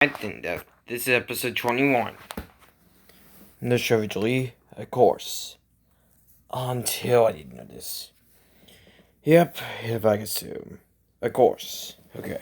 I think that this is episode 21. No surgery, of course. Until I didn't know this. Yep, if I assume. Of course. Okay.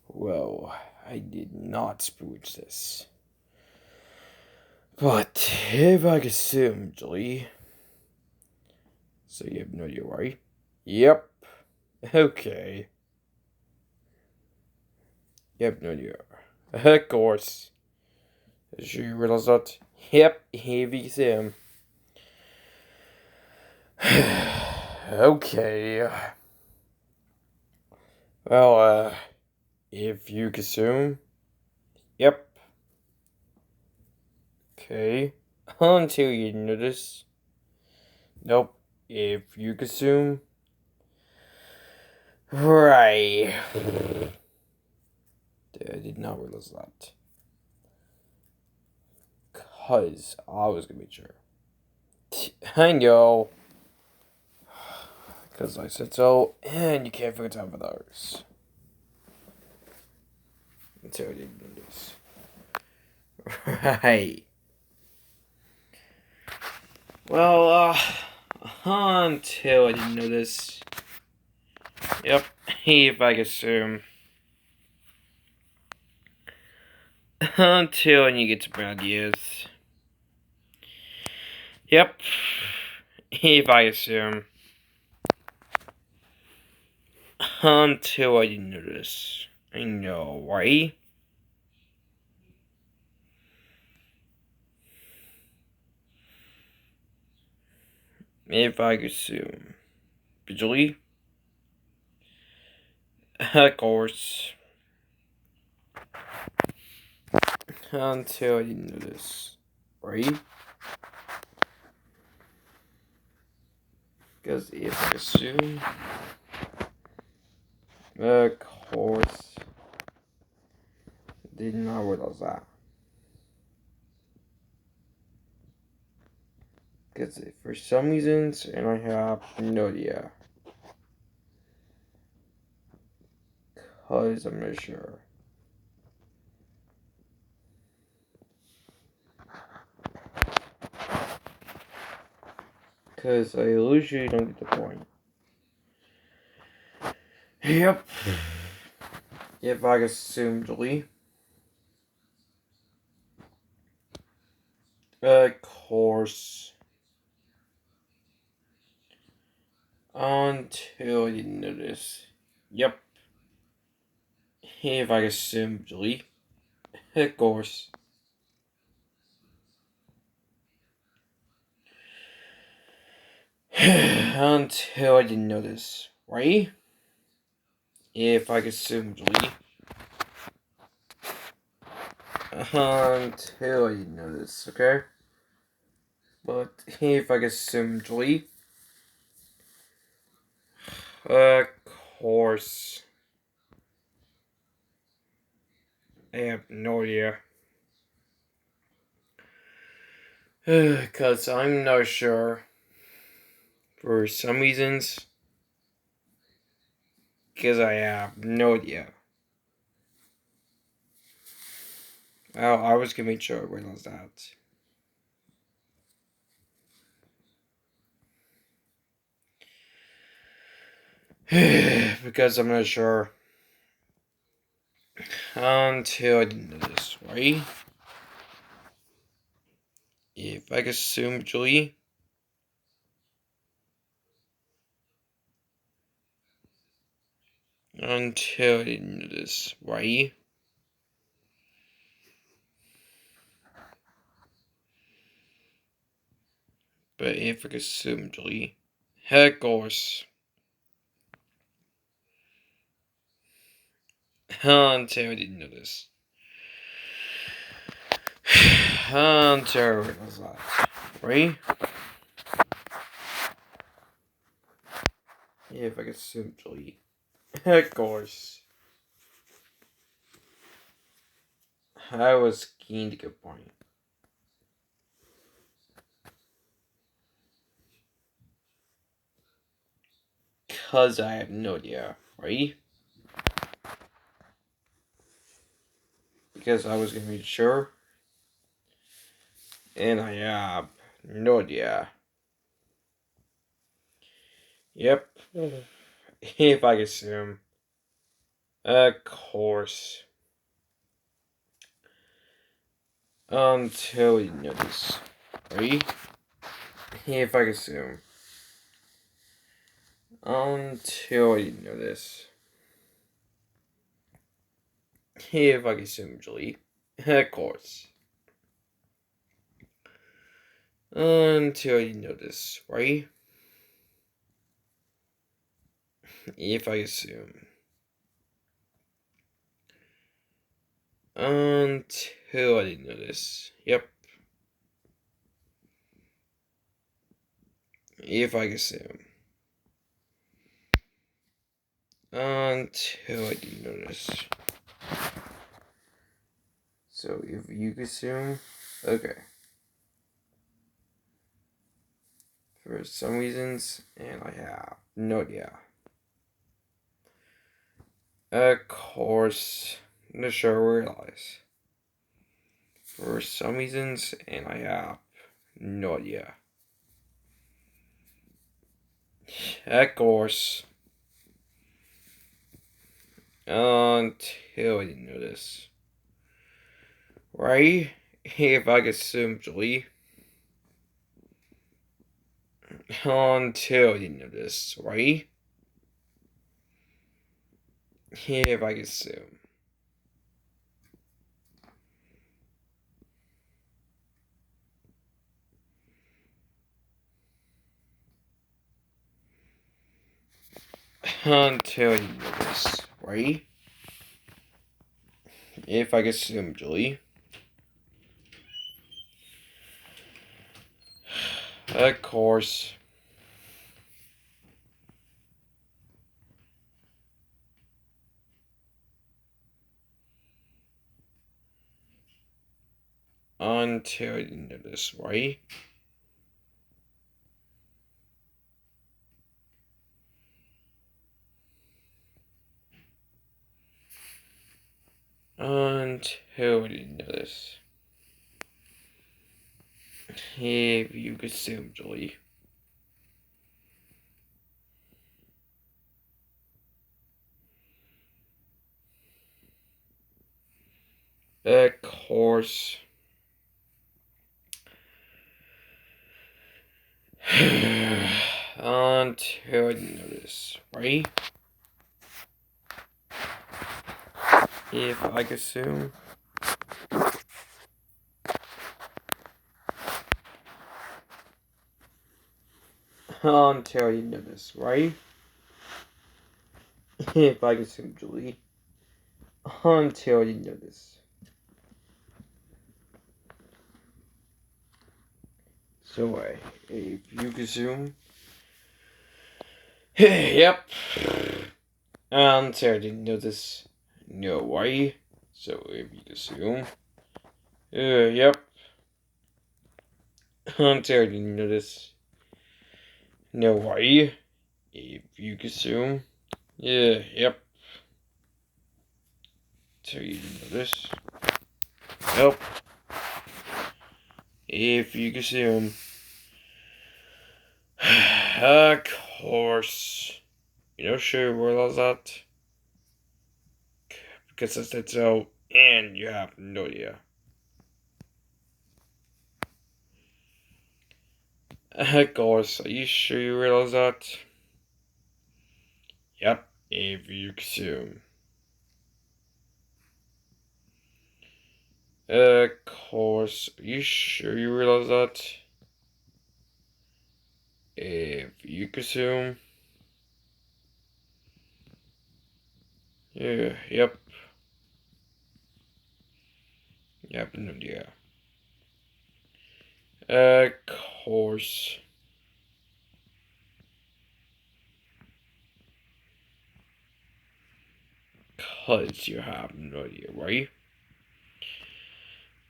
Well, I did not spooch this. But if I assume, Julie. So you have no idea why? Yep. Okay. You have no idea. Of course. Sure you realize that? Yep, here we assume. Okay. Well, if you consume. Yep. Okay. Until you notice. Nope. If you consume. Right. I did not realize that. Cause I was gonna be sure. I know. Cause I said so, and you can't forget time for those. Until I didn't notice. Right. Well, until I didn't notice. Yep, if I assume. Until you get to brown years. Yep, if I assume. Until I didn't notice. I know, right? If I assume. Visually. Of course. Until I didn't notice. Right? Because if I assume. Of course. Did not realize that. Because for some reasons, and I have no idea. Because I'm not sure. Because I usually don't get the point. Yep. If I assume Julie. Of course. Until I didn't notice. Yep. If I assume Julie. Of course. Until I didn't notice. Right? If I assume Julie. Until I didn't notice, okay? But if I assume Julie. Of course. I have no idea. Because I'm not sure. For some reasons. Because I have no idea. Well, I was gonna make sure I realized that. Because I'm not sure. Until I didn't know this, right? If I assume Julie. Until I didn't know this, right? But if I assume Julie. Of course. Until I didn't know this. Until I realized that, right? If I assume Julie. Of course. I was keen to get a point. Because I have no idea, right? because I was gonna be sure. And I have no idea. Yep. If I assume. Of course. Until you notice. Right? If I assume. Until you notice. If I assume, Julie. Of course. Until you notice, right? If I assume. Until I didn't notice. Yep. If I assume. Until I didn't notice. So if you assume. Okay. For some reasons, and I have no idea. Of course, the show realize. For some reasons, and I have no idea. Of course. Until I didn't notice. Right? If I could simply. Until I didn't notice. Right? If I could assume. Until I didn't notice. Right? If I could simply. Of course. Until I didn't notice, right? Until I didn't notice. If you could simply. Of course. Until I didn't notice, right? If I could assume. Until I didn't notice, right? If I could assume, Julie. Until I didn't notice. So, if you could assume. Yep. Until I didn't notice. No way. So, if you could assume. Yep. Until I didn't notice. No way. If you could assume. Yep. So you didn't notice. Nope. If you could assume. Of course. You know, sure, where was that? Because I said so, and you have no idea. Of course, are you sure you realize that? Yep, if you assume. Of course, are you sure you realize that? If you assume. Yep. Yep, no idea. Of course. Because you have no idea, right?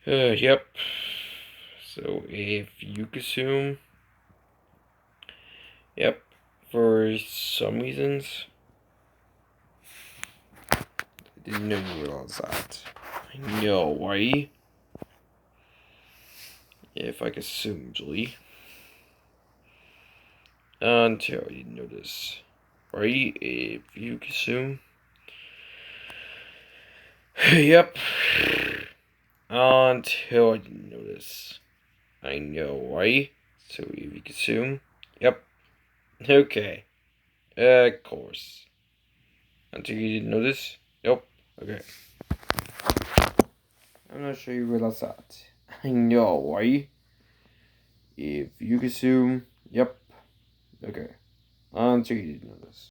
Yep. So if you assume, yep, for some reasons, I didn't know you realize that. No, right? If I could assume, Julie. Until I didn't notice. Right? If you could assume. Yep. Until I didn't notice. I know, right? So if you could assume. Yep. Okay. Of course. Until you didn't notice. Yep. Okay. I'm not sure you realize that. I know, right? If you could assume. Yep. Okay. Until you didn't notice.